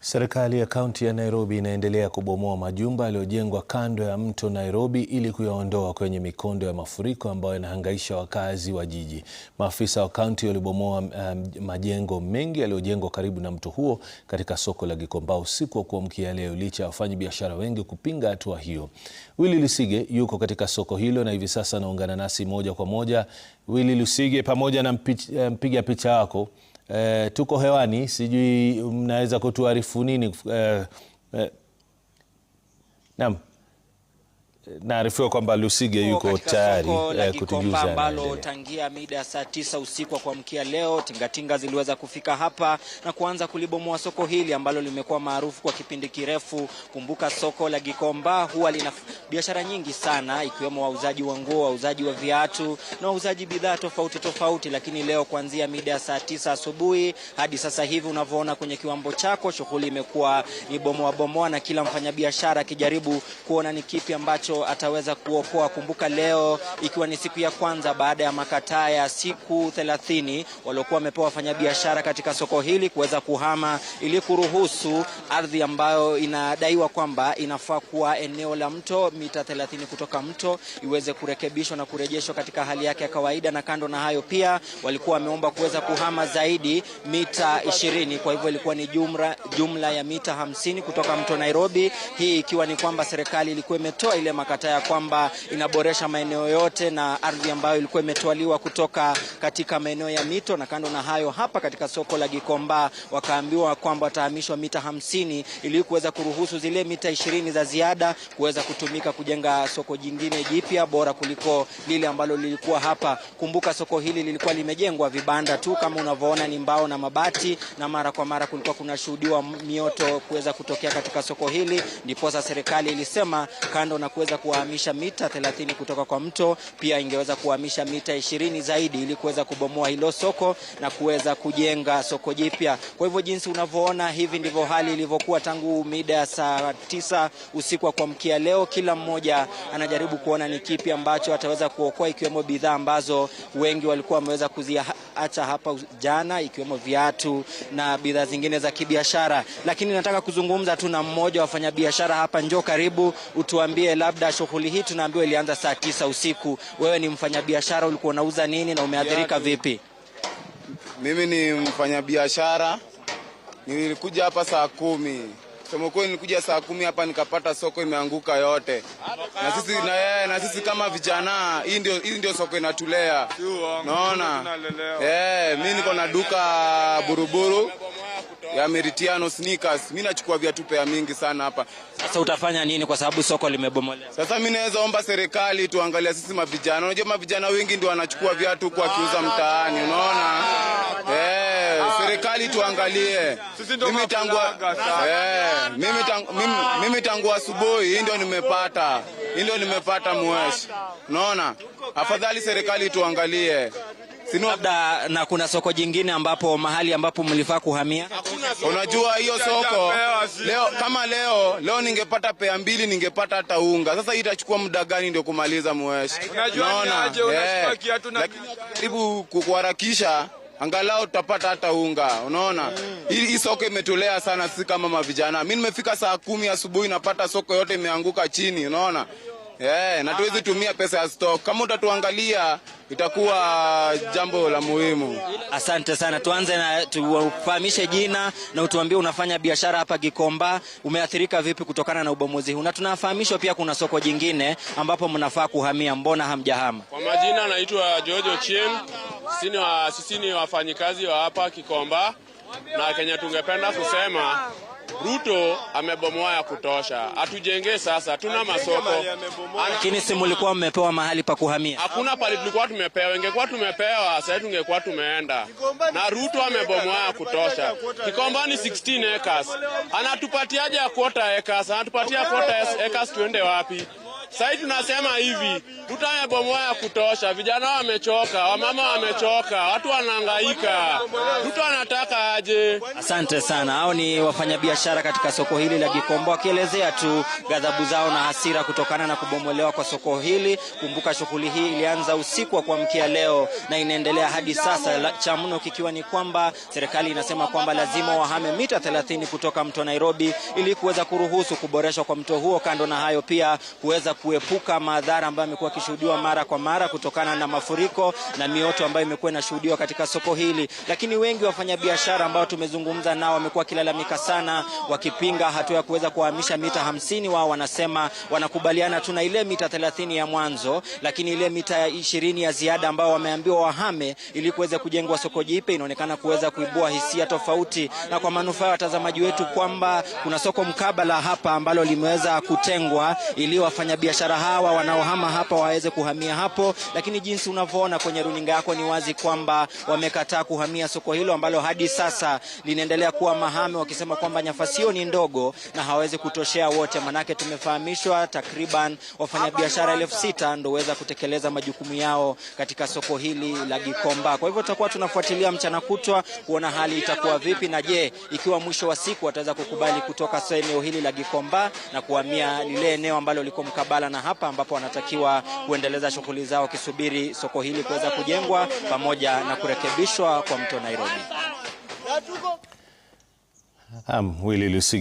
Serikali ya kaunti ya Nairobi inaendelea kubomoa majumba yaliyojengwa kando ya mto Nairobi ili kuyaondoa kwenye mikondo ya mafuriko ambayo yanahangaisha wakazi wa jiji. Maafisa wa kaunti walibomoa majengo mengi yaliyojengwa karibu na mto huo katika soko la Gikomba usiku wa kuamkia leo, licha ya wafanyabiashara wengi kupinga hatua hiyo. Willy Lusige yuko katika soko hilo na hivi sasa anaungana nasi moja kwa moja. Willy Lusige, pamoja na mpiga picha wako, tuko hewani, sijui mnaweza kutuarifu nini? Naam, naarifiwa kwamba Lusige yuko tayari kutujuza ambalo tangia mida saa 9 usiku wa kuamkia leo tingatinga ziliweza kufika hapa na kuanza kulibomoa soko hili ambalo limekuwa maarufu kwa kipindi kirefu. Kumbuka soko la Gikomba huwa lina biashara nyingi sana, ikiwemo wauzaji wa nguo, wauzaji wa viatu na wauzaji bidhaa tofauti tofauti, lakini leo kuanzia mida saa 9 asubuhi hadi sasa hivi unavyoona kwenye kiwambo chako, shughuli imekuwa ni bomoa na kila mfanyabiashara akijaribu kuona ni kipi ambacho ataweza kuokoa. Kumbuka leo ikiwa ni siku ya kwanza baada ya makataa ya siku 30 waliokuwa wamepewa wafanyabiashara katika soko hili kuweza kuhama ili kuruhusu ardhi ambayo inadaiwa kwamba inafaa kuwa eneo la mto mita 30 kutoka mto iweze kurekebishwa na kurejeshwa katika hali yake ya kawaida. Na kando na hayo pia walikuwa wameomba kuweza kuhama zaidi mita 20, kwa hivyo ilikuwa ni jumla ya mita 50 kutoka mto Nairobi, hii ikiwa ni kwamba serikali ilikuwa imetoa ile makataa ya kwamba inaboresha maeneo yote na ardhi ambayo ilikuwa imetwaliwa kutoka katika maeneo ya mito. Na kando na hayo, hapa katika soko la Gikomba wakaambiwa kwamba watahamishwa mita 50 ili kuweza kuruhusu zile mita 20 za ziada kuweza kutumika kujenga soko jingine jipya bora kuliko lile ambalo lilikuwa hapa. Kumbuka soko hili lilikuwa limejengwa vibanda tu, kama unavyoona ni mbao na mabati, na mara kwa mara kulikuwa kunashuhudiwa mioto kuweza kutokea katika soko hili. Ndiposa serikali ilisema kando na kuweza kuhamisha mita 30 kutoka kwa mto, pia ingeweza kuhamisha mita 20 zaidi ili kuweza kubomoa hilo soko na kuweza kujenga soko jipya. Kwa hivyo jinsi unavyoona, hivi ndivyo hali ilivyokuwa tangu mida ya saa 9 usiku wa kuamkia leo. Kila mmoja anajaribu kuona ni kipi ambacho ataweza kuokoa, ikiwemo bidhaa ambazo wengi walikuwa wameweza kuziacha hapa jana, ikiwemo viatu na bidhaa zingine za kibiashara. Lakini nataka kuzungumza tu na mmoja wa wafanyabiashara hapa. Njoo karibu, utuambie labda shughuli hii tunaambiwa ilianza saa 9 usiku. Wewe ni mfanyabiashara, ulikuwa unauza nini na umeathirika vipi? Mimi ni mfanyabiashara, nilikuja hapa saa 10. Sema kweli nilikuja saa 10 hapa nikapata soko imeanguka yote. Na sisi kama vijana, hii ndio soko inatulea. Naona. Mimi niko na duka Buruburu ya Meritiano sneakers. Mimi nachukua viatu pea mingi sana hapa. Sasa utafanya nini kwa sababu soko limebomolewa? Sasa mimi naweza omba serikali tuangalie sisi mavijana. Unajua mavijana wengi ndio wanachukua viatu kwa kiuza mtaani, unaona? Serikali tuangalie. Mimi tangu asubuhi hii ndio nimepata. Mweshi. Unaona? Afadhali serikali tuangalie. Labda na kuna soko jingine ambapo mahali ambapo mlifaa kuhamia? Unajua hiyo soko leo ningepata pea 2 ningepata hata unga. Sasa hii itachukua muda gani ndio kumaliza mweshi? Unaona? Karibu kuharakisha angalau tutapata hata unga. Unaona? Hii soko imetolea sana sisi kama mavijana. Mimi nimefika saa 10 asubuhi napata soko yote imeanguka chini, unaona? Na tuwezi tumia pesa ya stock. Kama utatuangalia itakuwa jambo la muhimu. Asante sana. Tuanze na tufahamishe jina na utuambie unafanya biashara hapa Gikomba, umeathirika vipi kutokana na ubomozi huu? Na tunafahamishwa pia kuna soko jingine ambapo mnafaa kuhamia, mbona hamjahama? Kwa majina naitwa George Ochieng. Sisi ni wafanyikazi wa hapa Gikomba, na Kenya tungependa kusema Ruto amebomoa ya kutosha. Atujenge sasa, tuna masoko. Lakini si mlikuwa mmepewa mahali pa kuhamia? Hakuna pale tulikuwa tumepewa. Ingekuwa tumepewa sasa tungekuwa tumeenda. Na Ruto amebomoa ya kutosha. Gikomba ni 16 acres. Anatupatiaje ya quarter acres? Anatupatia quarter acres tuende wapi? Sasa tunasema hivi, Ruto amebomoa ya kutosha, vijana wamechoka, wamama wamechoka, watu wanahangaika. Ruto anataka aje? Asante sana. Hao ni wafanyabiashara katika soko hili la Gikomba wakielezea tu ghadhabu zao na hasira kutokana na kubomolewa kwa soko hili. Kumbuka shughuli hii ilianza usiku wa kuamkia leo na inaendelea hadi sasa, cha mno kikiwa ni kwamba serikali inasema kwamba lazima wahame mita 30 kutoka mto Nairobi ili kuweza kuruhusu kuboreshwa kwa mto huo. Kando na hayo pia kuweza kuepuka madhara ambayo yamekuwa kishuhudiwa mara kwa mara kutokana na mafuriko na mioto ambayo imekuwa inashuhudiwa katika soko hili. Lakini wengi wafanyabiashara ambao tumezungumza nao wamekuwa kilalamika sana, wakipinga hatua ya kuweza kuhamisha mita 50. Wao wanasema wanakubaliana tu na ile mita 30 ya mwanzo, lakini ile mita 20 ya ziada ambao wameambiwa wahame ili kuweza kujengwa soko jipya inaonekana kuweza kuibua hisia tofauti. Na kwa manufaa ya watazamaji wetu kwamba kuna soko mkabala hapa ambalo limeweza kutengwa ili wafanyabiashara hawa wanaohama hapa waweze kuhamia hapo, lakini jinsi unavyoona kwenye runinga yako ni wazi kwamba wamekataa kuhamia soko hilo ambalo hadi sasa linaendelea kuwa mahame, wakisema kwamba nafasi hiyo ni ndogo na hawezi kutoshea wote. Manake tumefahamishwa takriban wafanyabiashara 6,000 ndio waweza kutekeleza majukumu yao katika soko hili la Gikomba. Kwa hivyo tutakuwa tunafuatilia mchana kutwa kuona hali itakuwa vipi, na je, ikiwa mwisho wa siku wataweza kukubali kutoka eneo hili la Gikomba na kuhamia lile eneo ambalo liko mkabala na hapa ambapo wanatakiwa kuendeleza shughuli zao kisubiri soko hili kuweza kujengwa pamoja na kurekebishwa kwa mto Nairobi. Willy Lusigi.